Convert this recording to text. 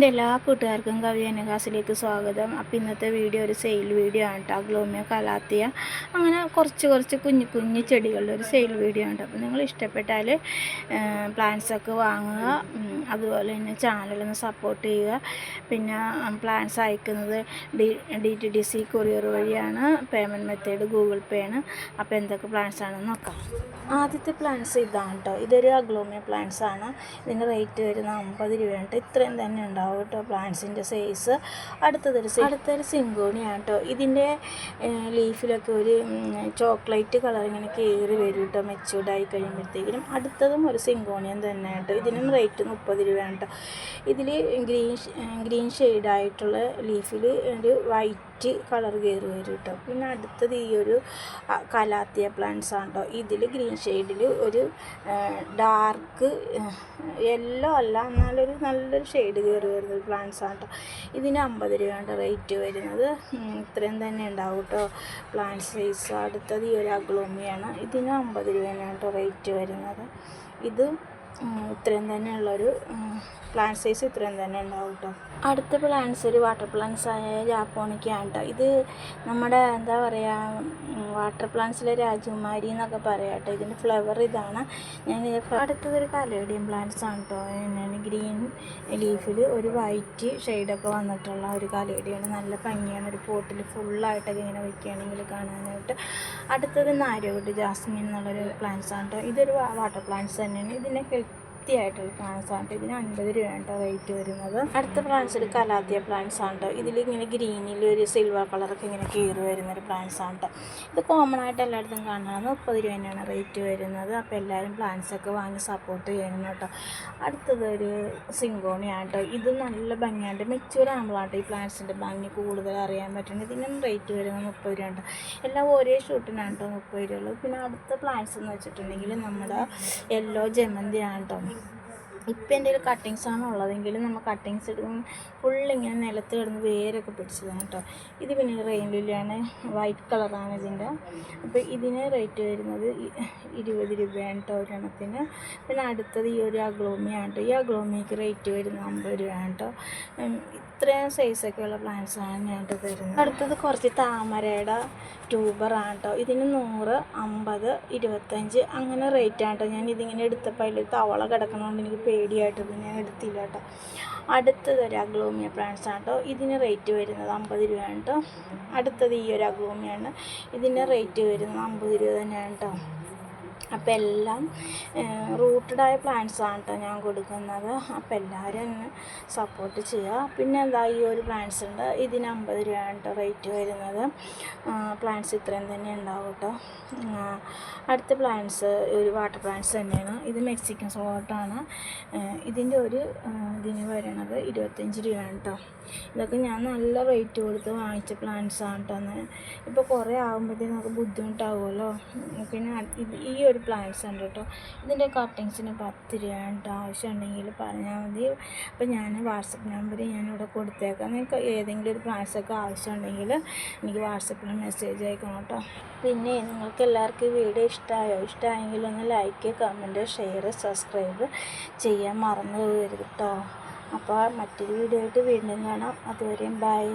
എൻ്റെ എല്ലാ കൂട്ടുകാർക്കും കവി അനഘാസിലേക്ക് സ്വാഗതം. അപ്പോൾ ഇന്നത്തെ വീഡിയോ ഒരു സെയിൽ വീഡിയോ ആണ് കേട്ടോ. അഗ്ലോമിയ, കലാത്തിയ, അങ്ങനെ കുറച്ച് കുഞ്ഞു ചെടികളുടെ ഒരു സെയിൽ വീഡിയോ ആണ്. അപ്പോൾ നിങ്ങൾ ഇഷ്ടപ്പെട്ടാൽ പ്ലാന്റ്സൊക്കെ വാങ്ങുക. അതുപോലെ തന്നെ ചാനലൊന്ന് സപ്പോർട്ട് ചെയ്യുക. പിന്നെ പ്ലാന്റ്സ് അയക്കുന്നത് DTDC കൊറിയർ വഴിയാണ്. പേയ്മെൻറ്റ് മെത്തേഡ് ഗൂഗിൾ പേ ആണ്. അപ്പോൾ എന്തൊക്കെ പ്ലാന്റ്സ് ആണെന്ന് നോക്കാം. ആദ്യത്തെ പ്ലാന്റ്സ് ഇതാണ് കേട്ടോ. ഇതൊരു അഗ്ലോമിയ പ്ലാന്റ്സ് ആണ്. ഇതിൻ്റെ റേറ്റ് വരുന്നത് 50 രൂപയാണ്. ഇത്രയും തന്നെ ഉണ്ടാവും കേട്ടോ പ്ലാന്റ്സിൻ്റെ സൈസ്. അടുത്തൊരു സിങ്കോണിയാണ് കേട്ടോ. ഇതിൻ്റെ ലീഫിലൊക്കെ ഒരു ചോക്ലേറ്റ് കളർ ഇങ്ങനെ കയറി വരും കേട്ടോ മെച്ചൂർഡായി കഴിയുമ്പോഴത്തേക്കിനും. അടുത്തതും ഒരു സിങ്കോണിയൻ തന്നെ കേട്ടോ. ഇതിനും റേറ്റ് 30 രൂപയാണ് കേട്ടോ. ഇതിൽ ഗ്രീൻ ഷെയ്ഡായിട്ടുള്ള ലീഫിൽ ഒരു വൈറ്റ് കളർ കയറി വരും കേട്ടോ. പിന്നെ അടുത്തത് ഈ ഒരു കലാത്തിയ പ്ലാന്റ്സ് ആണ് കേട്ടോ. ഇതിൽ ഗ്രീൻ ഷെയ്ഡിൽ ഒരു ഡാർക്ക് യെല്ലോ അല്ല, എന്നാലൊരു നല്ലൊരു ഷെയ്ഡ് കയറി വരുന്നൊരു പ്ലാന്റ്സ് ആണ് കേട്ടോ. ഇതിന് 50 രൂപയാണ് റേറ്റ് വരുന്നത്. ഇത്രയും തന്നെ ഉണ്ടാവും കേട്ടോ പ്ലാന്റ് സൈസ്. അടുത്തത് ഈ ഒരു അഗ്ലോമിയാണ്. ഇതിന് 50 രൂപയാണ് കേട്ടോ റേറ്റ് വരുന്നത്. ഇത് ഇത്രയും തന്നെയുള്ളൊരു പ്ലാന്റ് സൈസ് ഇത്രയും തന്നെ ഉണ്ടാവും കേട്ടോ. അടുത്ത പ്ലാന്റ്സ് ഒരു വാട്ടർ പ്ലാന്റ്സ് ആയ ജാപ്പോണിക്കയാണ് കേട്ടോ. ഇത് നമ്മുടെ എന്താ പറയുക, വാട്ടർ പ്ലാന്റ്സിലെ രാജകുമാരി എന്നൊക്കെ പറയാം കേട്ടോ. ഇതിൻ്റെ ഫ്ലവർ ഇതാണ്. അടുത്തതൊരു കലേഡിയം പ്ലാന്റ്സ് ആണ് കേട്ടോ. ഗ്രീൻ ലീഫിൽ ഒരു വൈറ്റ് ഷെയ്ഡൊക്കെ വന്നിട്ടുള്ള ഒരു കലേഡിയാണ്. നല്ല ഭംഗിയാണ്. ഒരു പോട്ടിൽ ഫുള്ളായിട്ടൊക്കെ ഇങ്ങനെ വയ്ക്കുകയാണെങ്കിൽ കാണാനായിട്ട്. അടുത്തത് നാരോട്ട് ജാസ്മിൻ എന്നുള്ളൊരു പ്ലാന്റ്സ് ആണ് കേട്ടോ. ഇതൊരു വാട്ടർ പ്ലാന്റ്സ് തന്നെയാണ്. ഇതിനെ ആയിട്ടുള്ള പ്ലാന്റ്സ് ആണ്. ഇതിന് 50 രൂപയാണ് കേട്ടോ റേറ്റ് വരുന്നത്. അടുത്ത പ്ലാന്റ്സ് ഒരു കലാത്തിയ പ്ലാന്റ്സ് ആണ് കേട്ടോ. ഇതിൽ ഇങ്ങനെ ഗ്രീനിൽ ഒരു സിൽവർ കളറൊക്കെ ഇങ്ങനെ കയറി വരുന്നൊരു പ്ലാന്റ്സ് ആണ് കേട്ടോ. ഇത് കോമൺ ആയിട്ട് എല്ലായിടത്തും കാണാൻ 30 രൂപ തന്നെയാണ് റേറ്റ് വരുന്നത്. അപ്പോൾ എല്ലാവരും പ്ലാന്റ്സൊക്കെ വാങ്ങി സപ്പോർട്ട് ചെയ്യണം കേട്ടോ. അടുത്തത് ഒരു സിങ്കോണിയാണ് കേട്ടോ. ഇത് നല്ല ഭംഗിയുണ്ട്. മെച്ചൂർ ആകുമ്പോഴാണ് ഈ പ്ലാന്റ്സിൻ്റെ ഭംഗി കൂടുതൽ അറിയാൻ പറ്റുന്നത്. ഇതിനും റേറ്റ് വരുന്നത് 30 രൂപ ഉണ്ട്. എല്ലാം ഒരേ ഷൂട്ടിനാണ് കേട്ടോ 30 രൂപ ഉള്ളത്. പിന്നെ അടുത്ത പ്ലാന്റ്സ് എന്ന് വെച്ചിട്ടുണ്ടെങ്കിൽ നമ്മുടെ യെല്ലോ ജമന്തിയാണ് കേട്ടോ. ഇപ്പം എൻ്റെ കയ്യിൽ കട്ടിങ്സാണ് ഉള്ളതെങ്കിലും നമ്മൾ കട്ടിങ്സ് എടുക്കും ഫുള്ളിങ്ങനെ നിലത്ത് കിടന്ന് വേരൊക്കെ പിടിച്ചതാണ് കേട്ടോ. ഇത് പിന്നെ റെയിൻ ലില്ലിയാണ്. വൈറ്റ് കളറാണ് ഇതിൻ്റെ. അപ്പോൾ ഇതിന് റേറ്റ് വരുന്നത് 20 രൂപയാണ് കേട്ടോ ഒരെണ്ണത്തിന്. പിന്നെ അടുത്തത് ഈ ഒരു അഗ്ലോമിയാണ് കേട്ടോ. ഈ അഗ്ലോമിക്ക് റേറ്റ് വരുന്നത് 50 രൂപയാണ് കേട്ടോ. ഇത്രയും സൈസൊക്കെയുള്ള പ്ലാന്റ്സാണ് ഞാൻ തരുന്നത്. അടുത്തത് കുറച്ച് താമരയുടെ ട്യൂബറാണ് കേട്ടോ. ഇതിന് 100, 50, 25 അങ്ങനെ റേറ്റാണ് കേട്ടോ. ഞാൻ ഇതിങ്ങനെ എടുത്തപ്പോൾ അതിൽ തവള കിടക്കണോണ്ട് എനിക്ക് പേടിയായിട്ടത് ഞാൻ എടുത്തില്ല കേട്ടോ. അടുത്തത് ഒരു അഗ്ലോമിയ പ്ലാന്റ്സ് ആണ് കേട്ടോ. ഇതിന് റേറ്റ് വരുന്നത് 50 രൂപയാണ് കേട്ടോ. അടുത്തത് ഈ ഒരു അഗ്ലോമിയാണ്. ഇതിൻ്റെ റേറ്റ് വരുന്നത് 50 രൂപ തന്നെയാണ് കേട്ടോ. അപ്പോൾ എല്ലാം റൂട്ടഡായ പ്ലാന്റ്സാണ് കേട്ടോ ഞാൻ കൊടുക്കുന്നത്. അപ്പോൾ എല്ലാവരും എന്നെ സപ്പോർട്ട് ചെയ്യുക. പിന്നെ എന്താ ഈ ഒരു പ്ലാന്റ്സ് ഉണ്ട്. ഇതിന് 50 രൂപയാണ് കേട്ടോ റേറ്റ് വരുന്നത്. പ്ലാന്റ്സ് ഇത്രയും തന്നെ ഉണ്ടാവും കേട്ടോ. അടുത്ത പ്ലാന്റ്സ് ഒരു വാട്ടർ പ്ലാന്റ്സ് തന്നെയാണ്. ഇത് മെക്സിക്കൻ സോട്ടാണ്. ഇതിൻ്റെ ഒരു ഇതിന് വരണത് 25 രൂപയാണ് കേട്ടോ. ഇതൊക്കെ ഞാൻ നല്ല റേറ്റ് കൊടുത്ത് വാങ്ങിച്ച പ്ലാന്റ്സാണ് കേട്ടോ. ഇപ്പോൾ കുറേ ആകുമ്പോഴത്തേക്കും നമുക്ക് ബുദ്ധിമുട്ടാകുമല്ലോ. പിന്നെ ഈ ഒരു പ്ലാന്റ്സ് ഉണ്ട് കേട്ടോ. ഇതിൻ്റെ കട്ടിങ്സിന് 10 രൂപയാണ് കേട്ടോ. ആവശ്യമുണ്ടെങ്കിൽ പറഞ്ഞാൽ മതി. അപ്പോൾ ഞാൻ വാട്സപ്പ് നമ്പർ ഞാനിവിടെ കൊടുത്തേക്കാം. നിങ്ങൾക്ക് ഏതെങ്കിലും ഒരു പ്ലാന്റ്സൊക്കെ ആവശ്യമുണ്ടെങ്കിൽ എനിക്ക് വാട്സപ്പിൽ മെസ്സേജ് അയക്കണം കേട്ടോ. പിന്നെ നിങ്ങൾക്ക് എല്ലാവർക്കും ഈ വീഡിയോ ഇഷ്ടമായെങ്കിൽ ഒന്ന് ലൈക്ക്, കമൻറ്റ്, ഷെയർ, സബ്സ്ക്രൈബ് ചെയ്യാൻ മറന്നു പോകരുത് കേട്ടോ. അപ്പോൾ മറ്റൊരു വീഡിയോ ആയിട്ട് വീണ്ടും കാണാം. അതുവരെയും ബൈ.